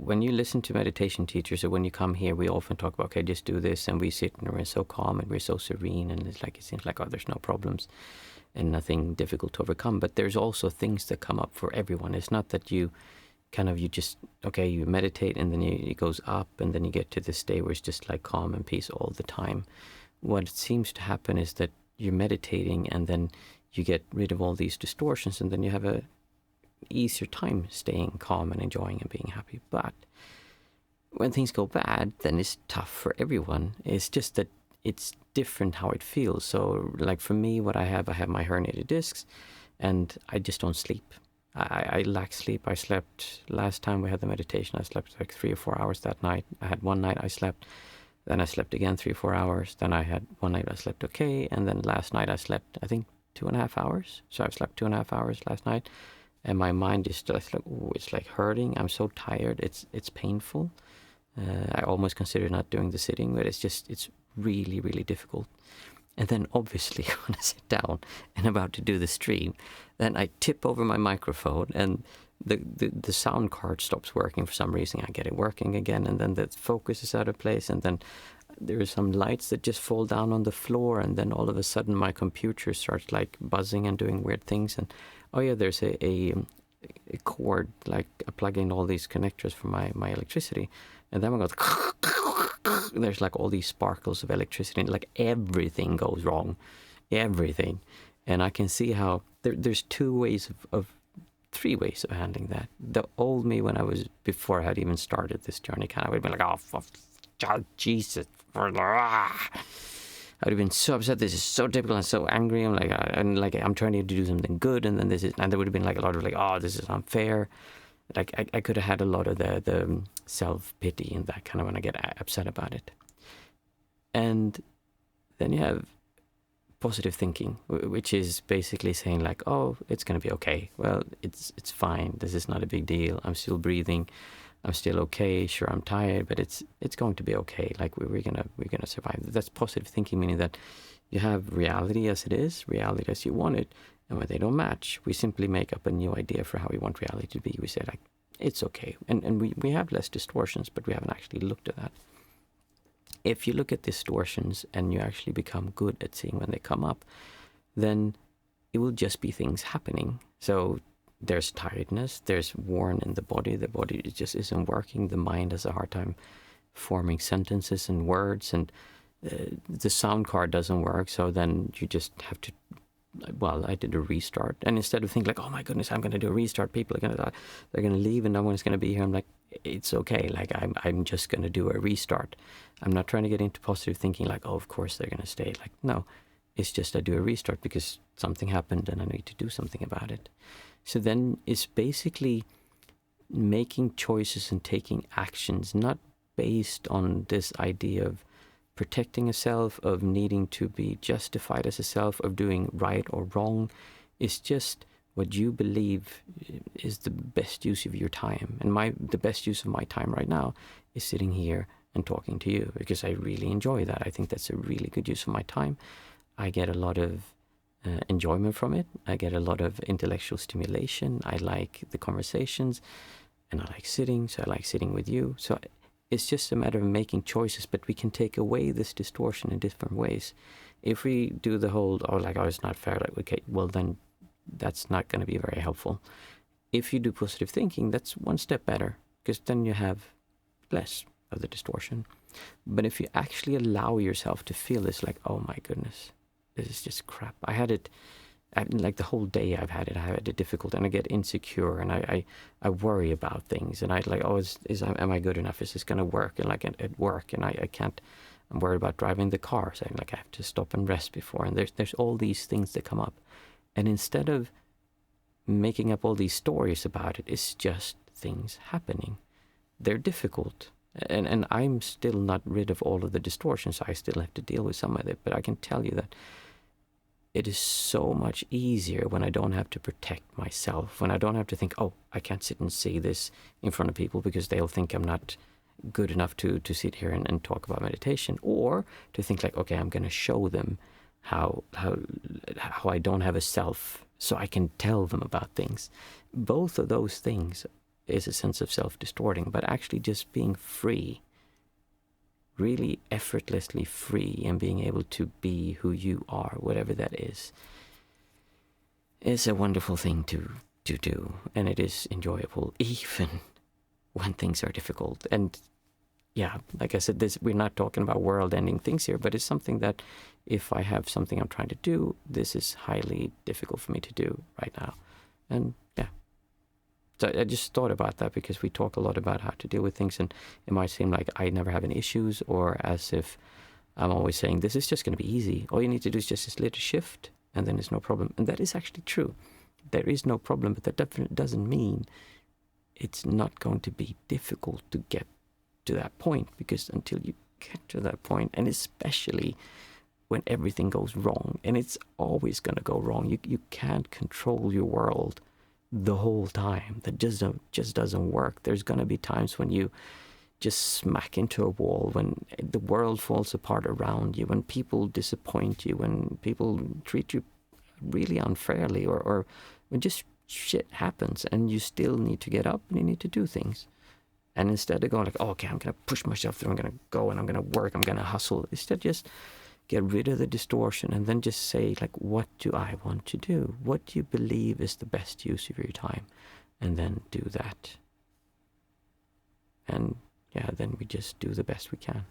when you listen to meditation teachers, or when you come here, we often talk about, okay, just do this, and we sit and we're so calm and we're so serene, and it seems like, oh, there's no problems and nothing difficult to overcome. But there's also things that come up for everyone. It's not that you just, okay, you meditate and then it goes up, and then you get to this state where it's just like calm and peace all the time. What seems to happen is that you're meditating and then you get rid of all these distortions, and then you have a easier time staying calm and enjoying and being happy. But when things go bad, then it's tough for everyone. It's just that it's different how it feels. So like for me, what I have my herniated discs, and I just don't sleep. I lack sleep. I slept, last time we had the meditation, I slept like 3 or 4 hours that night. I had one night I slept, then I slept again 3 or 4 hours. Then I had one night I slept okay. And then last night I slept, I think, 2.5 hours. So I slept 2.5 hours last night. And my mind is just like, ooh, it's like hurting. I'm so tired. It's painful. I almost consider not doing the sitting, but it's really, really difficult. And then obviously when I sit down and about to do the stream, then I tip over my microphone and the sound card stops working for some reason. I get it working again, and then the focus is out of place, and then there are some lights that just fall down on the floor, and then all of a sudden my computer starts like buzzing and doing weird things. And oh yeah, there's a cord, like I plug in all these connectors for my electricity, and then it goes, there's like all these sparkles of electricity, and like everything goes wrong, everything. And I can see how there's 3 ways of handling that. The old me, before I had even started this journey, kind of would be like, oh, Jesus, I would have been so upset. This is so typical and so angry. I'm trying to do something good, and then there would have been like a lot of like, oh, this is unfair. Like I could have had a lot of the self-pity and that kind of when I get upset about it. And then you have positive thinking, which is basically saying like, oh, it's going to be okay. Well, it's fine. This is not a big deal. I'm still breathing. I'm still okay. Sure, I'm tired, but it's going to be okay. Like we're gonna survive. That's positive thinking, meaning that you have reality as it is, reality as you want it, and when they don't match, we simply make up a new idea for how we want reality to be. We say like, it's okay, and we have less distortions, but we haven't actually looked at that. If you look at distortions and you actually become good at seeing when they come up, then it will just be things happening. So there's tiredness, there's worn in the body just isn't working, the mind has a hard time forming sentences and words, and the sound card doesn't work, so then you just have to, well, I did a restart, and instead of thinking like, oh my goodness, I'm going to do a restart, people are going to die, they're going to leave and no one's going to be here, I'm like, it's okay, like I'm just going to do a restart. I'm not trying to get into positive thinking like, oh, of course they're going to stay. Like, no, it's just I do a restart because something happened and I need to do something about it. So then it's basically making choices and taking actions, not based on this idea of protecting a self, of needing to be justified as a self, of doing right or wrong. It's just what you believe is the best use of your time. And the best use of my time right now is sitting here and talking to you, because I really enjoy that. I think that's a really good use of my time. I get a lot of enjoyment from it. I get a lot of intellectual stimulation. I like the conversations, and I like sitting, so I like sitting with you. So it's just a matter of making choices, but we can take away this distortion in different ways. If we do the whole, it's not fair, like, okay, well then that's not going to be very helpful. If you do positive thinking, that's one step better, because then you have less of the distortion. But if you actually allow yourself to feel this, like, oh my goodness, this is just crap. I had it, like the whole day I had it difficult, and I get insecure, and I worry about things, and I like, oh, am I good enough? Is this going to work? And like at work, and I can't, I'm worried about driving the car, saying like I have to stop and rest before, and there's all these things that come up. And instead of making up all these stories about it, it's just things happening. They're difficult. And I'm still not rid of all of the distortions. I still have to deal with some of it. But I can tell you that it is so much easier when I don't have to protect myself, when I don't have to think, oh, I can't sit and say this in front of people because they'll think I'm not good enough to sit here and talk about meditation, or to think like, okay, I'm going to show them how I don't have a self, so I can tell them about things. Both of those things is a sense of self-distorting, but actually just being free, really effortlessly free, and being able to be who you are, whatever that is a wonderful thing to do, and it is enjoyable even when things are difficult. And yeah, like I said, we're not talking about world-ending things here, but it's something that if I have something I'm trying to do, this is highly difficult for me to do right now. And yeah, so I just thought about that because we talk a lot about how to deal with things, and it might seem like I never have any issues, or as if I'm always saying this is just going to be easy. All you need to do is just this little shift, and then there's no problem. And that is actually true. There is no problem, but that definitely doesn't mean it's not going to be difficult to get to that point, because until you get to that point, and especially when everything goes wrong, and it's always going to go wrong, you can't control your world the whole time. That just doesn't work. There's going to be times when you just smack into a wall, when the world falls apart around you, when people disappoint you, when people treat you really unfairly, or when just shit happens, and you still need to get up and you need to do things. And instead of going like, oh, okay, I'm going to push myself through, I'm going to go and I'm going to work, I'm going to hustle, instead just get rid of the distortion and then just say, like, what do I want to do? What do you believe is the best use of your time? And then do that. And yeah, then we just do the best we can.